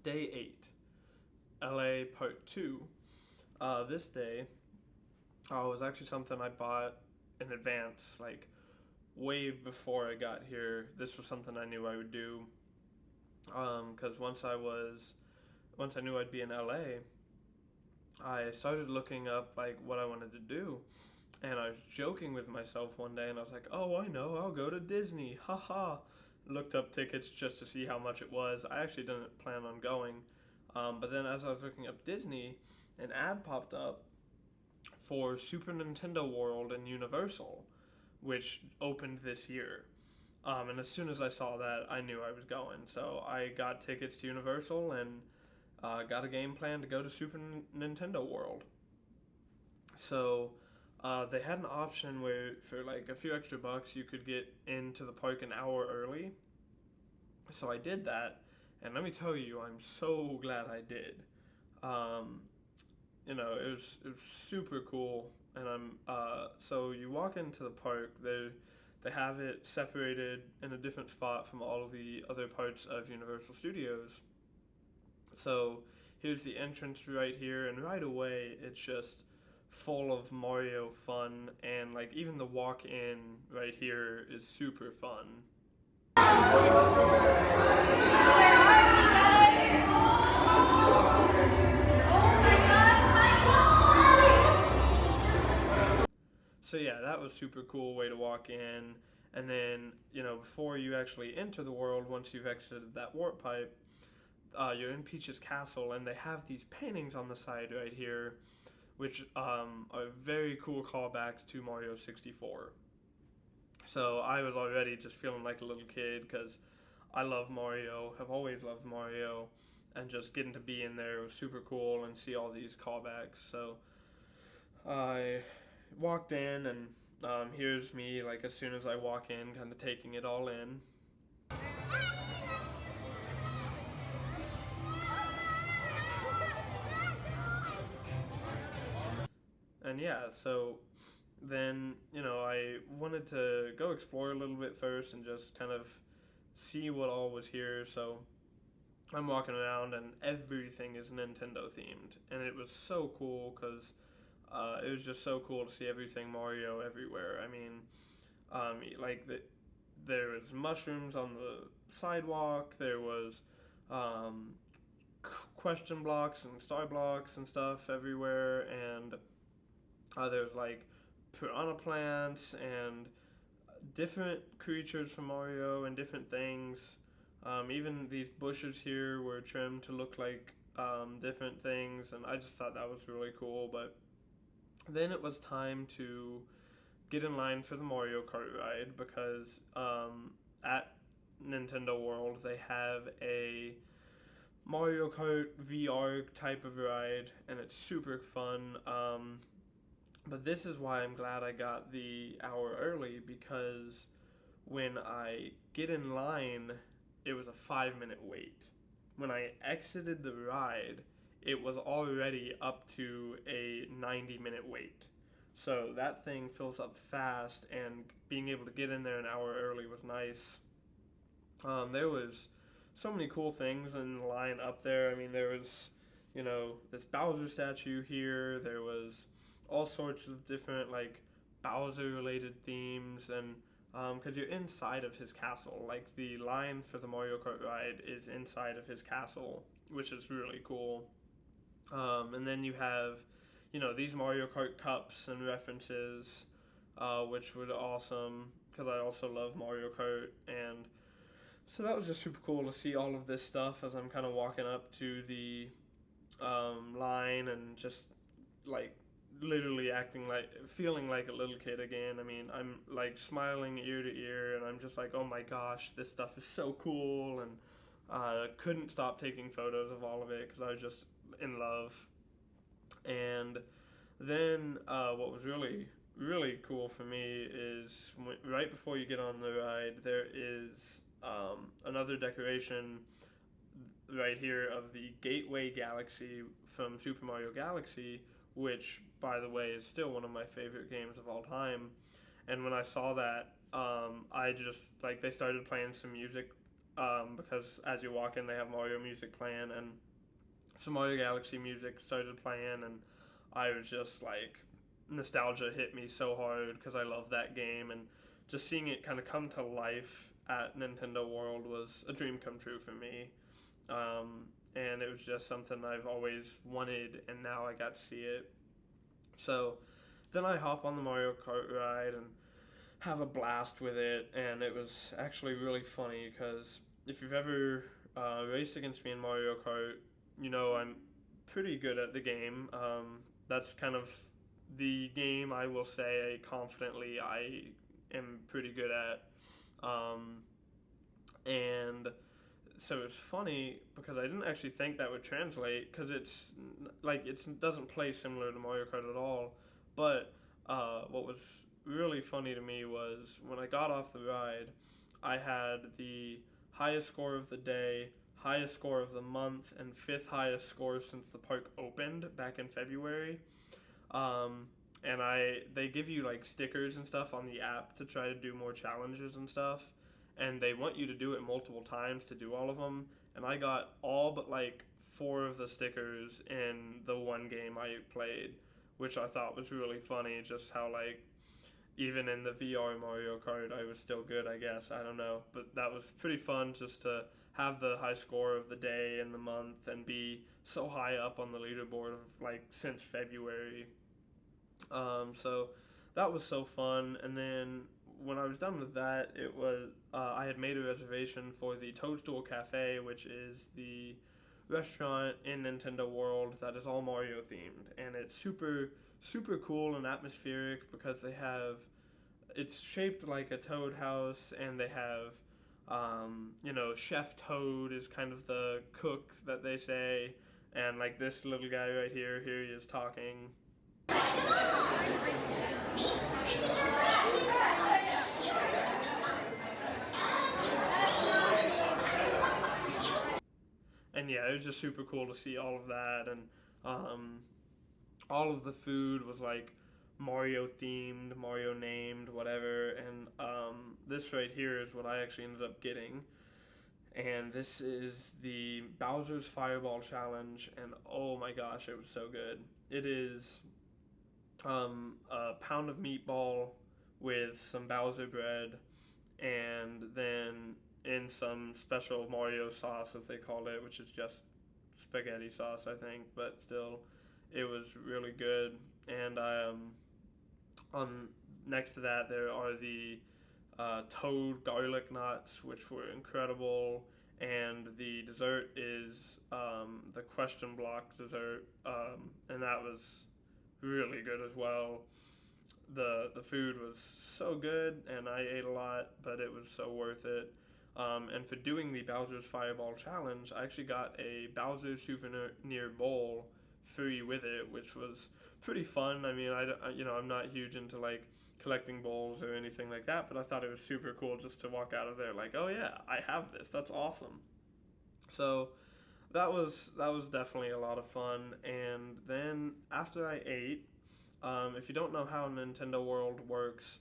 Day 8, LA Part 2. This day was actually something I bought in advance, like way before I got here. This was something I knew I would do because once I knew I'd be in LA, I started looking up like what I wanted to do. And I was joking with myself one day and I was like, oh, I know, I'll go to Disney. Haha. Looked up tickets just to see how much it was. I actually didn't plan on going. But then as I was looking up Disney, an ad popped up for Super Nintendo World and Universal, which opened this year. And as soon as I saw that, I knew I was going. So I got tickets to Universal and got a game plan to go to Super Nintendo World. So they had an option where for like a few extra bucks you could get into the park an hour early. So I did that, and let me tell you, I'm so glad I did. Um, it was super cool, and so you walk into the park. They have it separated in a different spot from all of the other parts of Universal Studios. So here's the entrance right here, and right away it's just full of Mario fun, and like even the walk in right here is super fun. So yeah, that was super cool way to walk in. And then, before you actually enter the world, once you've exited that warp pipe, you're in Peach's castle, and they have these paintings on the side right here, which are very cool callbacks to Mario 64. So I was already just feeling like a little kid because I love Mario, have always loved Mario, and just getting to be in there was super cool and see all these callbacks. So I walked in, and here's me, like, as soon as I walk in, kind of taking it all in. And yeah, so then, I wanted to go explore a little bit first and just kind of see what all was here. So I'm walking around, and everything is Nintendo themed. And it was so cool because it was just so cool to see everything Mario everywhere. I mean, like there was mushrooms on the sidewalk. There was um, question blocks and star blocks and stuff everywhere, and there was like piranha plants and different creatures from Mario and different things. Even these bushes here were trimmed to look like different things, and I just thought that was really cool. But then it was time to get in line for the Mario Kart ride because at Nintendo World they have a Mario Kart VR type of ride, and it's super fun. But this is why I'm glad I got the hour early because when I get in line, it was a 5 minute wait. When I exited the ride, it was already up to a 90-minute wait. So that thing fills up fast, and being able to get in there an hour early was nice. There was so many cool things in the line up there. I mean, there was, this Bowser statue here. There was all sorts of different, like, Bowser-related themes, and because you're inside of his castle. Like, the line for the Mario Kart ride is inside of his castle, which is really cool. And then you have, these Mario Kart cups and references, which was awesome because I also love Mario Kart. And so that was just super cool to see all of this stuff as I'm kind of walking up to the line and just like literally feeling like a little kid again. I mean, I'm like smiling ear to ear, and I'm just like, oh my gosh, this stuff is so cool, and couldn't stop taking photos of all of it because I was just in love. And then what was really really cool for me is right before you get on the ride, there is another decoration right here of the Gateway Galaxy from Super Mario Galaxy, which, by the way, is still one of my favorite games of all time. And when I saw that, I just, like, they started playing some music because as you walk in, they have Mario music playing, and some Mario Galaxy music started playing, and I was just like, nostalgia hit me so hard because I love that game, and just seeing it kind of come to life at Nintendo World was a dream come true for me. And it was just something I've always wanted, and now I got to see it. So then I hop on the Mario Kart ride and have a blast with it, and it was actually really funny because if you've ever raced against me in Mario Kart, you know I'm pretty good at the game. That's kind of the game I will say confidently I am pretty good at. Um, and so it's funny because I didn't actually think that would translate because it's like it doesn't play similar to Mario Kart at all. But what was really funny to me was when I got off the ride, I had the highest score of the day, highest score of the month, and fifth highest score since the park opened back in February. Um, and they give you like stickers and stuff on the app to try to do more challenges and stuff, and they want you to do it multiple times to do all of them. And I got all but like four of the stickers in the one game I played, which I thought was really funny. Just how like even in the VR Mario Kart, I was still good. I guess I don't know, but that was pretty fun just to have the high score of the day and the month and be so high up on the leaderboard of like since February. So that was so fun. And then when I was done with that, it was I had made a reservation for the Toadstool Cafe, which is the restaurant in Nintendo World that is all Mario themed, and it's super cool and atmospheric because they have it's shaped like a Toad house, and they have Chef Toad is kind of the cook that they say, and like this little guy right here he is talking. And yeah, it was just super cool to see all of that, and um, all of the food was like Mario themed, Mario named, whatever. And this right here is what I actually ended up getting, and this is the Bowser's Fireball Challenge, and oh my gosh, it was so good. It is a pound of meatball with some Bowser bread, and then in some special Mario sauce, as they call it, which is just spaghetti sauce, I think, but still, it was really good. And on next to that, there are the toad garlic nuts, which were incredible. And the dessert is the question block dessert, and that was really good as well. The food was so good, and I ate a lot, but it was so worth it. And for doing the Bowser's Fireball Challenge, I actually got a Bowser souvenir bowl free with it, which was pretty fun. I mean, I'm not huge into like collecting bowls or anything like that, but I thought it was super cool just to walk out of there like, oh yeah, I have this. That's awesome. So that was definitely a lot of fun. And then after I ate, if you don't know how Nintendo World works,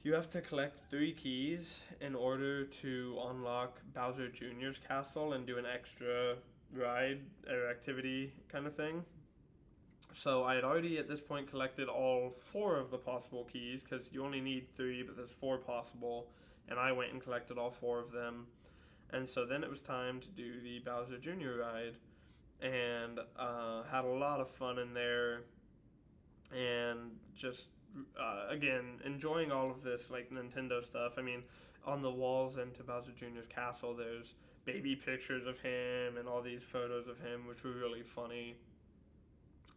you have to collect three keys in order to unlock Bowser Jr.'s castle and do an extra ride or activity kind of thing. So I had already at this point collected all four of the possible keys because you only need three, but there's four possible. And I went and collected all four of them. And so then it was time to do the Bowser Jr. ride, and had a lot of fun in there, and just again enjoying all of this like Nintendo stuff. I mean, on the walls into Bowser Jr.'s castle, there's baby pictures of him and all these photos of him, which were really funny.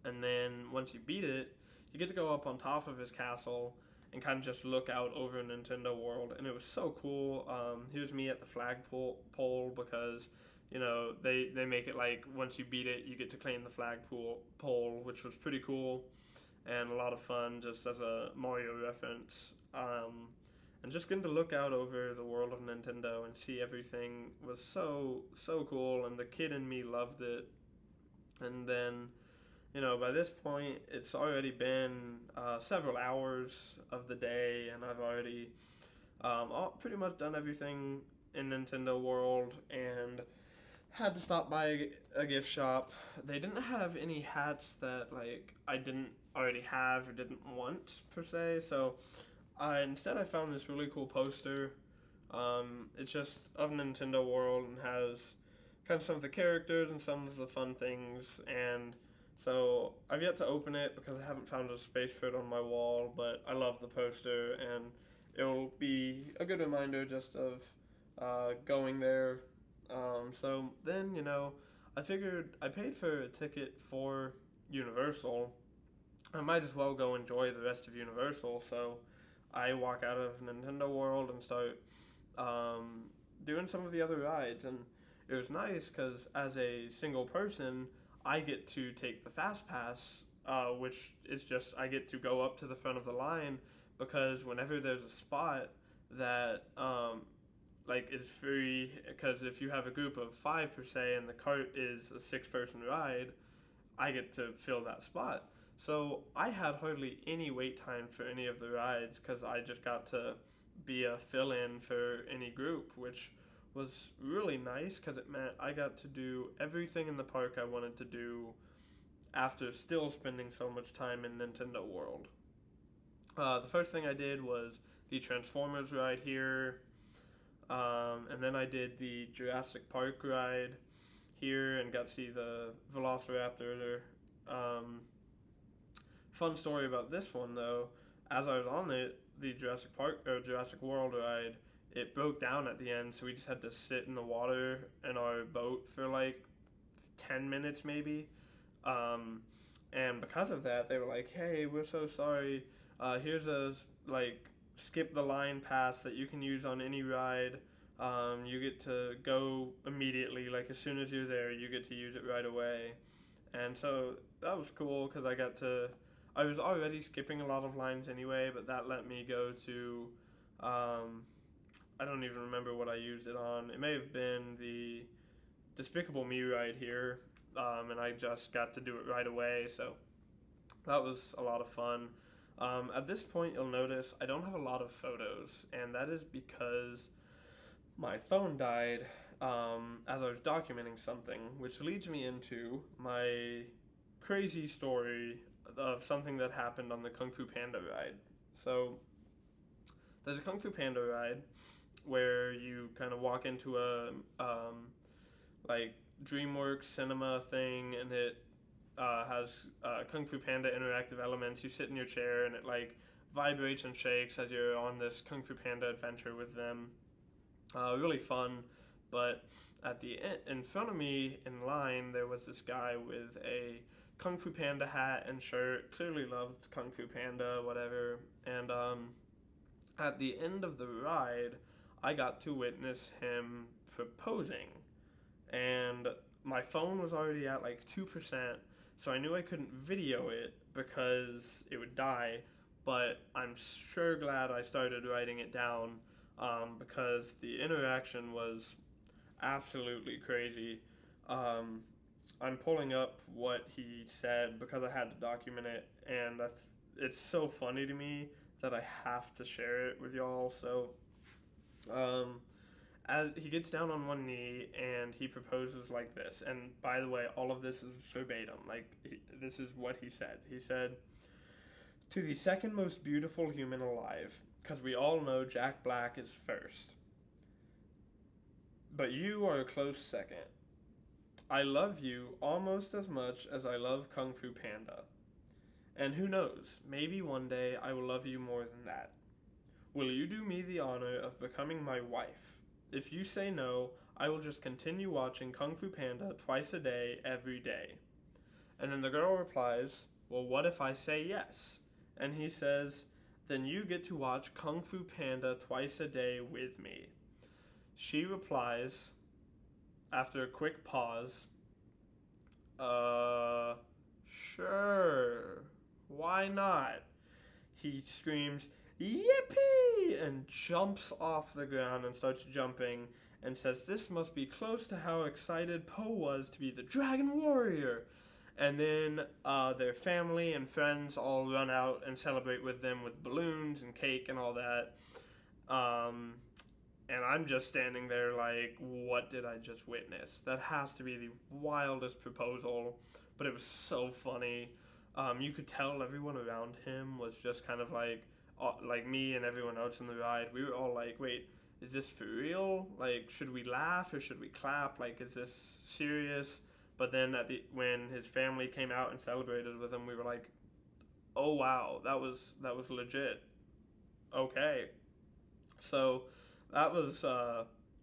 And then once you beat it, you get to go up on top of his castle and kind of just look out over Nintendo World, and it was so cool. Here's me at the flagpole because they make it like once you beat it, you get to claim the flagpole, which was pretty cool and a lot of fun just as a Mario reference. And just getting to look out over the world of Nintendo and see everything was so cool, and the kid in me loved it. And then by this point, it's already been several hours of the day, and I've already pretty much done everything in Nintendo World and had to stop by a gift shop. They didn't have any hats that like I didn't already have or didn't want per se. So instead I found this really cool poster. It's just of Nintendo World and has kind of some of the characters and some of the fun things. And so I've yet to open it because I haven't found a space for it on my wall. But I love the poster, and it'll be a good reminder just of going there. So then, I figured I paid for a ticket for Universal. I might as well go enjoy the rest of Universal. So I walk out of Nintendo World and start doing some of the other rides. And it was nice because as a single person, I get to take the Fast Pass, which is just I get to go up to the front of the line because whenever there's a spot that like is free, because if you have a group of five per se and the cart is a 6-person ride, I get to fill that spot. So I had hardly any wait time for any of the rides because I just got to be a fill-in for any group, which was really nice because it meant I got to do everything in the park I wanted to do after still spending so much time in Nintendo World. The first thing I did was the Transformers ride here, and then I did the Jurassic Park ride here and got to see the Velociraptor. Fun story about this one though, as I was on it, the Jurassic World ride, it broke down at the end, so we just had to sit in the water in our boat for like 10 minutes maybe. And because of that, they were like, "Hey, we're so sorry. Here's a like skip the line pass that you can use on any ride. You get to go immediately, like as soon as you're there, you get to use it right away." And so that was cool because I was already skipping a lot of lines anyway, but that let me go to, I don't even remember what I used it on. It may have been the Despicable Me ride here, and I just got to do it right away, so that was a lot of fun. At this point, you'll notice I don't have a lot of photos, and that is because my phone died as I was documenting something, which leads me into my crazy story of something that happened on the Kung Fu Panda ride. So there's a Kung Fu Panda ride where you kind of walk into a like DreamWorks cinema thing, and it has Kung Fu Panda interactive elements. You sit in your chair and it like vibrates and shakes as you're on this Kung Fu Panda adventure with them. Really fun, but at the end, in front of me in line, there was this guy with a Kung Fu Panda hat and shirt. Clearly loved Kung Fu Panda, whatever. And at the end of the ride, I got to witness him proposing. And my phone was already at like 2%, so I knew I couldn't video it because it would die. But I'm sure glad I started writing it down because the interaction was absolutely crazy. I'm pulling up what he said because I had to document it, and it's so funny to me that I have to share it with y'all. So, as he gets down on one knee and he proposes like this, and by the way, all of this is verbatim. Like this is what he said. He said, "To the second most beautiful human alive, because we all know Jack Black is first, but you are a close second. I love you almost as much as I love Kung Fu Panda. And who knows, maybe one day I will love you more than that. Will you do me the honor of becoming my wife? If you say no, I will just continue watching Kung Fu Panda twice a day, every day." And then the girl replies, "Well, what if I say yes?" And he says, "Then you get to watch Kung Fu Panda twice a day with me." She replies, after a quick pause, "Sure, why not?" He screams, "Yippee!" and jumps off the ground and starts jumping and says this must be close to how excited Po was to be the Dragon Warrior. And then their family and friends all run out and celebrate with them with balloons and cake and all that. And I'm just standing there like, what did I just witness? That has to be the wildest proposal, but it was so funny. You could tell everyone around him was just kind of like me and everyone else in the ride. We were all like, wait, is this for real? Like, should we laugh or should we clap? Like, is this serious? But then when his family came out and celebrated with him, we were like, oh wow, that was legit. Okay, so that was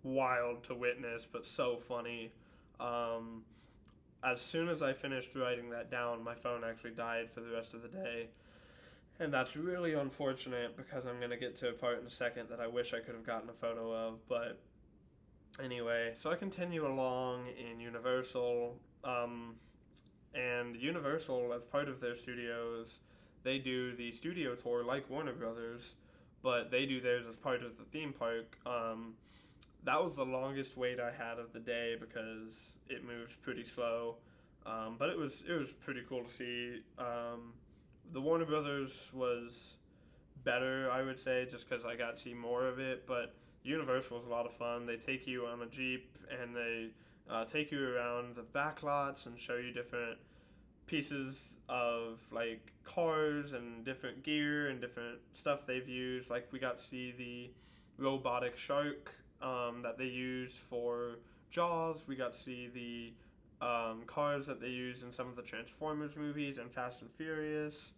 wild to witness, but so funny. Um, as soon as I finished writing that down, my phone actually died for the rest of the day. And that's really unfortunate because I'm going to get to a part in a second that I wish I could have gotten a photo of. But anyway, so I continue along in Universal. And Universal, as part of their studios, they do the studio tour like Warner Brothers, but they do theirs as part of the theme park. That was the longest wait I had of the day because it moves pretty slow. But it was pretty cool to see. The Warner Brothers was better, I would say, just because I got to see more of it. But Universal was a lot of fun. They take you on a Jeep and they take you around the back lots and show you different pieces of like cars and different gear and different stuff they've used. Like we got to see the robotic shark that they used for Jaws. We got to see the cars that they used in some of the Transformers movies and Fast and Furious.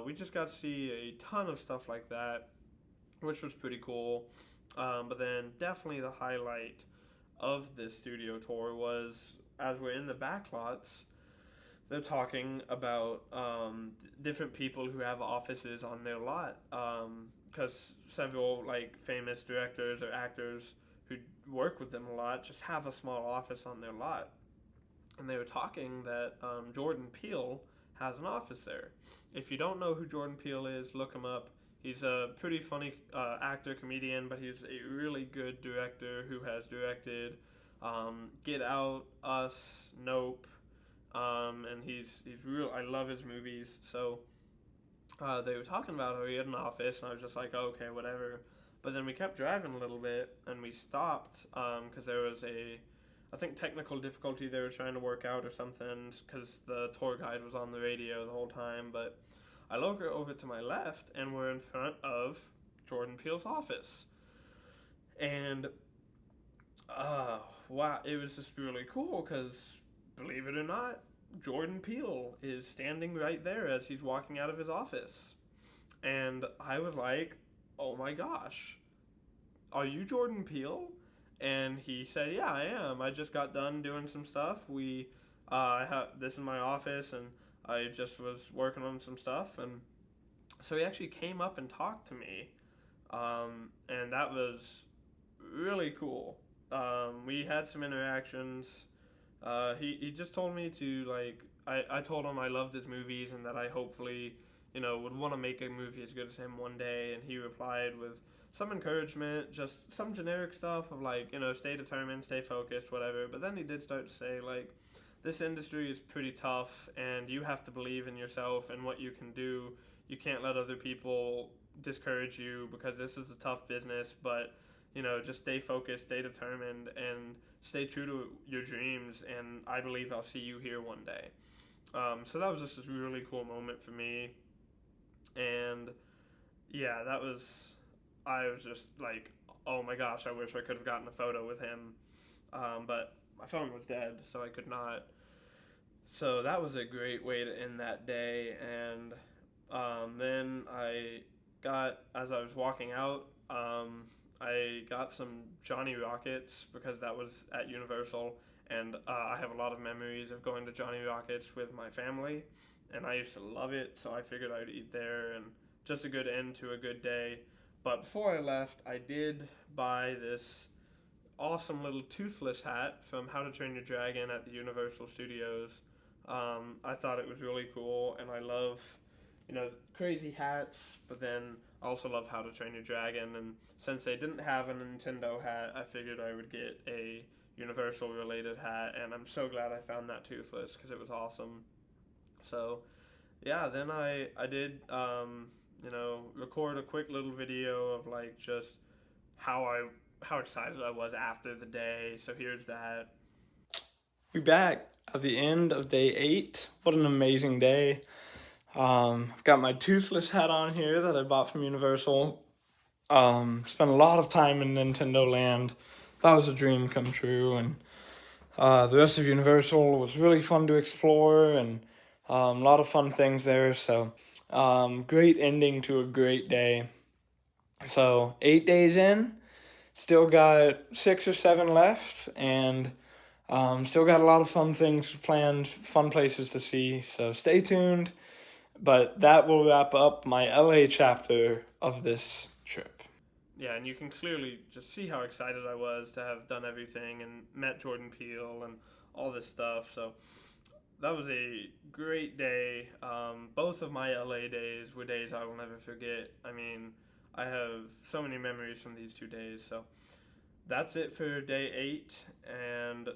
We just got to see a ton of stuff like that, which was pretty cool. But then definitely the highlight of this studio tour was as we're in the backlots, they're talking about different people who have offices on their lot. Because several like famous directors or actors who work with them a lot just have a small office on their lot. And they were talking that Jordan Peele has an office there. If you don't know who Jordan Peele is, look him up. He's a pretty funny actor, comedian, but he's a really good director who has directed Get Out, Us, Nope, and he's real. I love his movies. So they were talking about how he had an office, and I was just like, oh, okay, whatever. But then we kept driving a little bit, and we stopped because there was I think technical difficulty they were trying to work out or something because the tour guide was on the radio the whole time. But I look over to my left, and we're in front of Jordan Peele's office. And, wow, it was just really cool because, believe it or not, Jordan Peele is standing right there as he's walking out of his office. And I was like, oh my gosh, are you Jordan Peele? And he said, yeah, I am. I just got done doing some stuff. This is my office, and I just was working on some stuff. And so he actually came up and talked to me. And that was really cool. We had some interactions. He just told me to, like, I told him I loved his movies and that I hopefully, would want to make a movie as good as him one day. And he replied with some encouragement, just some generic stuff of like, stay determined, stay focused, whatever. But then he did start to say, like, this industry is pretty tough and you have to believe in yourself and what you can do. You can't let other people discourage you because this is a tough business, but, just stay focused, stay determined, and stay true to your dreams. And I believe I'll see you here one day. So that was just a really cool moment for me. And yeah, I was just like, oh my gosh, I wish I could have gotten a photo with him. But my phone was dead, so I could not. So that was a great way to end that day. And then as I was walking out, I got some Johnny Rockets because that was at Universal. And I have a lot of memories of going to Johnny Rockets with my family. And I used to love it, so I figured I'd eat there. And just a good end to a good day. But before I left, I did buy this awesome little toothless hat from How to Train Your Dragon at the Universal Studios. I thought it was really cool, and I love, crazy hats, but then I also love How to Train Your Dragon, and since they didn't have a Nintendo hat, I figured I would get a Universal-related hat, and I'm so glad I found that toothless, because it was awesome. So, yeah, then I did, record a quick little video of, like, just how I how excited I was after the day. So here's that. We back at the end of day 8. What an amazing day. I've got my Toothless hat on here that I bought from Universal. Spent a lot of time in Nintendo Land. That was a dream come true, and the rest of Universal was really fun to explore, and a lot of fun things there. So, great ending to a great day. So, 8 days in, still got 6 or 7 left, and still got a lot of fun things planned, fun places to see. So, stay tuned. But that will wrap up my LA chapter of this trip. Yeah, and you can clearly just see how excited I was to have done everything and met Jordan Peele and all this stuff. So that was a great day. Both of my LA days were days I will never forget. I mean, I have so many memories from these 2 days. So that's it for day 8. And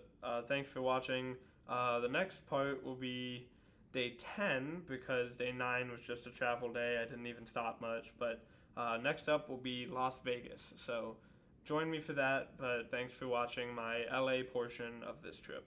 thanks for watching. The next part will be day 10 because day 9 was just a travel day. I didn't even stop much. But next up will be Las Vegas. So join me for that. But thanks for watching my LA portion of this trip.